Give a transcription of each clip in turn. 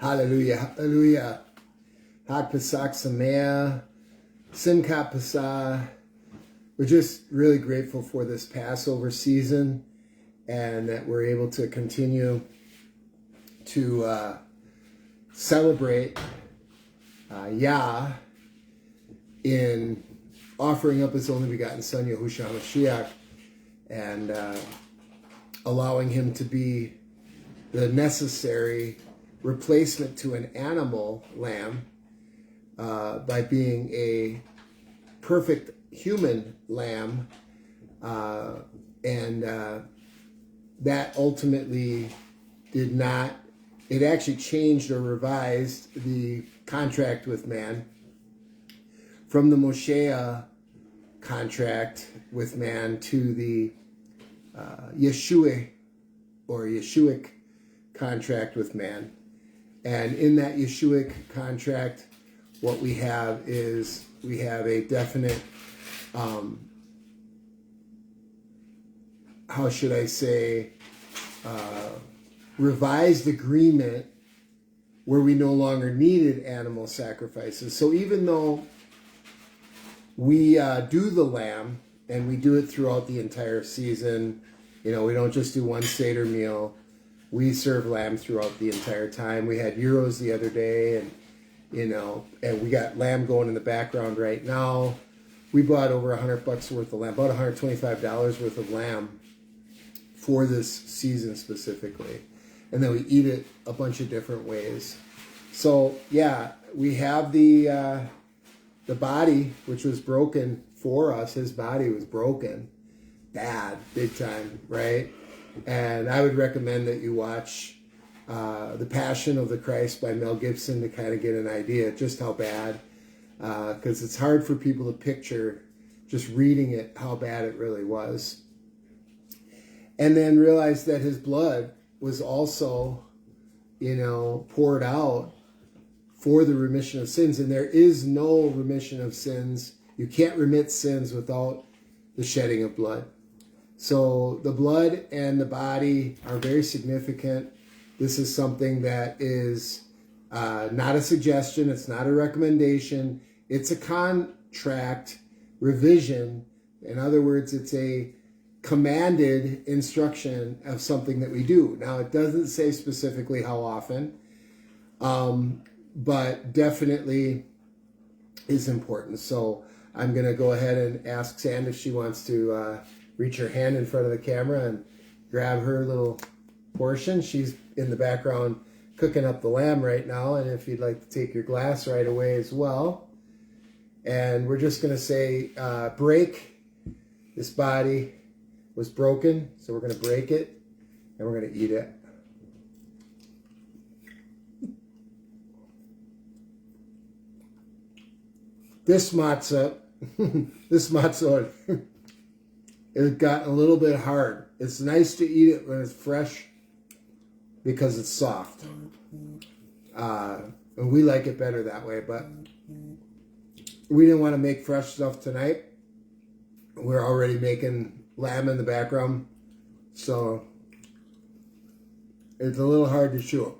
Hallelujah, hallelujah. Hag Pesach Sameach, Simchat Pesach. We're just really grateful for this Passover season and that we're able to continue to celebrate Yah in offering up his only begotten Son, YAHusha Ha'MashYAHch, and allowing him to be the necessary replacement to an animal lamb by being a perfect human lamb, and that ultimately did not, it actually changed or revised the contract with man from the Moshiach contract with man to the Yeshua or Yeshuic contract with man. And in that Yeshuic contract, what we have is we have a definite, how should I say, revised agreement where we no longer needed animal sacrifices. So even though we do the lamb, and we do it throughout the entire season, we don't just do one Seder meal. We serve lamb throughout the entire time. We had gyros the other day, and and we got lamb going in the background right now. We bought over $100 worth of lamb, about $125 worth of lamb for this season specifically. And then we eat it a bunch of different ways. So yeah, we have the body, which was broken for us. His body was broken, bad, big time, right? And I would recommend that you watch The Passion of the Christ by Mel Gibson to kind of get an idea of just how bad, because it's hard for people to picture just reading it, how bad it really was. And then realize that his blood was also, poured out for the remission of sins. And there is no remission of sins. You can't remit sins without the shedding of blood. So the blood and the body are very significant. This is something that is not a suggestion. It's not a recommendation. It's a contract revision. In other words, it's a commanded instruction of something that we do. Now, it doesn't say specifically how often, but definitely is important. So I'm going to go ahead and ask Sand if she wants to reach her hand in front of the camera and grab her little portion. She's in the background cooking up the lamb right now, and if you'd like to take your glass right away as well. And we're just going to say, break. This body was broken, so we're going to break it, and we're going to eat it. This matzah, it got a little bit hard. It's nice to eat it when it's fresh because it's soft. And we like it better that way, but we didn't want to make fresh stuff tonight. We're already making lamb in the background, so it's a little hard to chew.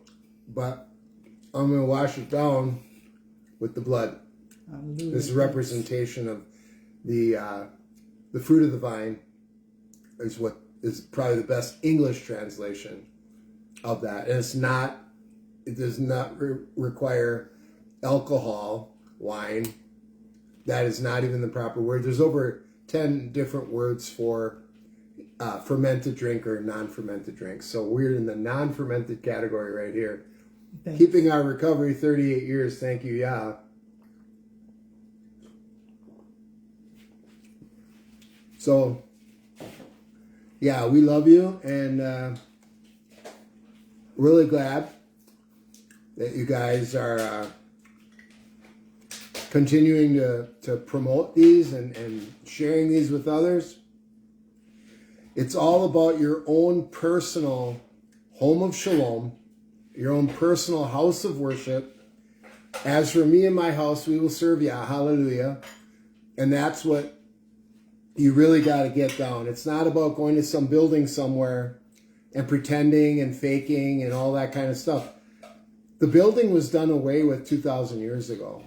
But I'm going to wash it down with the blood. Hallelujah. This representation of the fruit of the vine is what is probably the best English translation of that. And it does not require alcohol, wine. That is not even the proper word. There's over 10 different words for fermented drink or non-fermented drink. So we're in the non-fermented category right here. Thanks. Keeping our recovery 38 years. Thank you, Yah. So, yeah, we love you, and really glad that you guys are continuing to promote these and sharing these with others. It's all about your own personal home of shalom, your own personal house of worship. As for me and my house, we will serve Yah. Hallelujah. And that's what you really got to get down. It's not about going to some building somewhere and pretending and faking and all that kind of stuff. the building was done away with 2,000 years ago.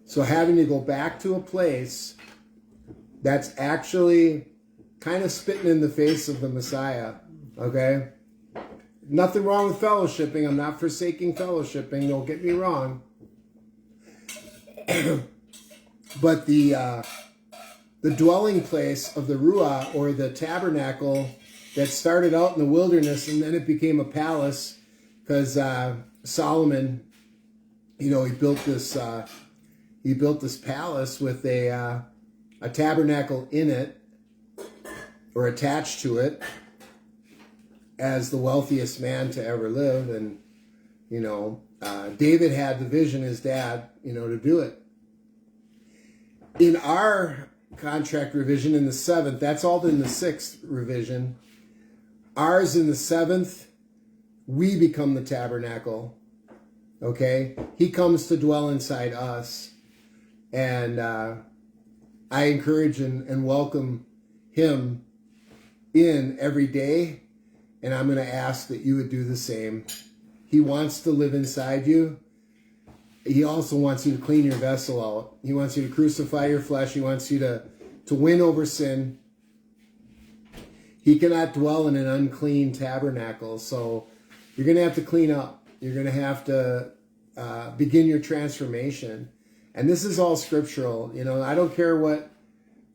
So having to go back to a place that's actually kind of spitting in the face of the Messiah, okay? Nothing wrong with fellowshipping. I'm not forsaking fellowshipping. Don't get me wrong. But the dwelling place of the Ruah, or the tabernacle that started out in the wilderness and then it became a palace because Solomon, you know, he built this palace with a tabernacle in it, or attached to it, as the wealthiest man to ever live. And, you know, David had the vision, his dad, you know, to do it. In our contract revision in the 7th, that's all in the 6th revision. Ours in the 7th, we become the tabernacle. Okay? He comes to dwell inside us. And I encourage and welcome him in every day. And I'm going to ask that you would do the same. He wants to live inside you. He also wants you to clean your vessel out. He wants you to crucify your flesh. He wants you to win over sin. He cannot dwell in an unclean tabernacle. So you're going to have to clean up. You're going to have to begin your transformation. And this is all scriptural. You know, I don't care what,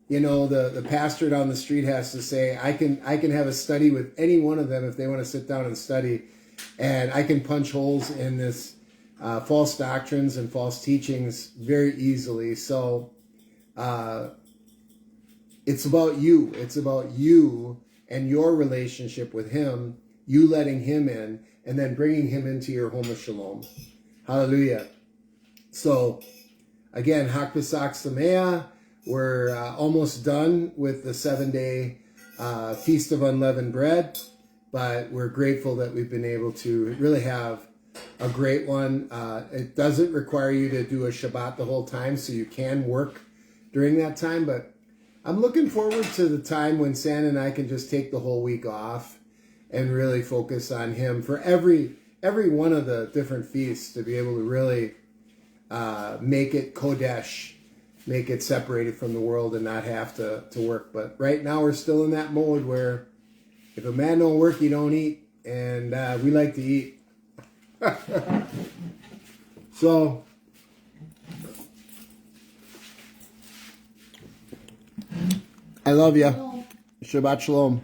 you know, the pastor down the street has to say. I can have a study with any one of them if they want to sit down and study. And I can punch holes in this false doctrines and false teachings very easily. So it's about you. It's about you and your relationship with him, you letting him in, and then bringing him into your home of shalom. Hallelujah. So, again, Hak Pesach Sameach. We're almost done with the 7-day Feast of Unleavened Bread, but we're grateful that we've been able to really have a great one. It doesn't require you to do a Shabbat the whole time, so you can work during that time, but I'm looking forward to the time when Santa and I can just take the whole week off and really focus on him for every one of the different feasts, to be able to really make it Kodesh, make it separated from the world and not have to work. But right now we're still in that mode where if a man don't work, he don't eat. And we like to eat. So, I love you. Shabbat Shalom.